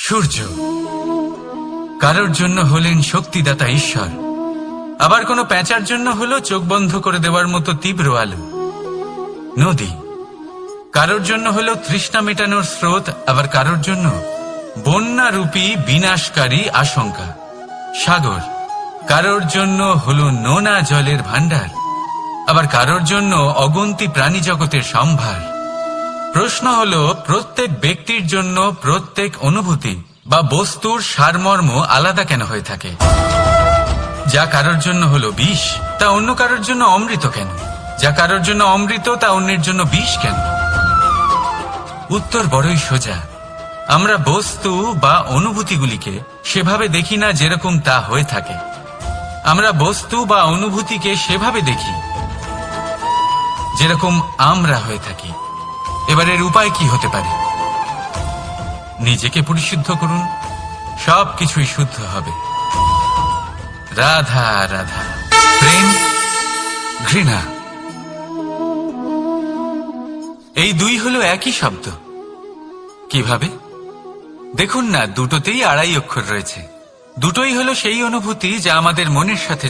সূর্য কারোর জন্য হলেন শক্তিদাতা ঈশ্বর, আবার কোনো প্যাঁচার জন্য হলো চোখ বন্ধ করে দেওয়ার মতো তীব্র আলো। নদী কারোর জন্য হলো তৃষ্ণা মেটানোর স্রোত, আবার কারোর জন্য বন্যারূপী বিনাশকারী আশঙ্কা। সাগর কারোর জন্য হলো নোনা জলের ভান্ডার, আবার কারোর জন্য অগন্তি প্রাণী জগতের সম্ভার। প্রশ্ন হলো, প্রত্যেক ব্যক্তির জন্য প্রত্যেক অনুভূতি বা বস্তুর সারমর্ম আলাদা কেন হয়ে থাকে? যা কারোর জন্য হলো বিষ, তা অন্য কারোর জন্য অমৃত কেন? যা কারোর জন্য অমৃত, তা অন্যের জন্য বিষ কেন? উত্তর বড়ই সোজা। আমরা বস্তু বা অনুভূতিগুলিকে সেভাবে দেখি না যেরকম তা হয়ে থাকে। আমরা বস্তু বা অনুভূতিকে সেভাবে দেখি যেরকম আমরা হয়ে থাকি। এবার এর উপায় কি হতে পারে? নিজেকে পরিশুদ্ধ করুন, সবকিছুই শুদ্ধ হবে। রাধা রাধা। প্রেম, ঘৃণা, এই দুই হলো একই শব্দ। কিভাবে? দেখুন না, দুটোতেই 2.5 অক্ষর রয়েছে। দুটোই হলো সেই অনুভূতি যা আমাদের মনের সাথে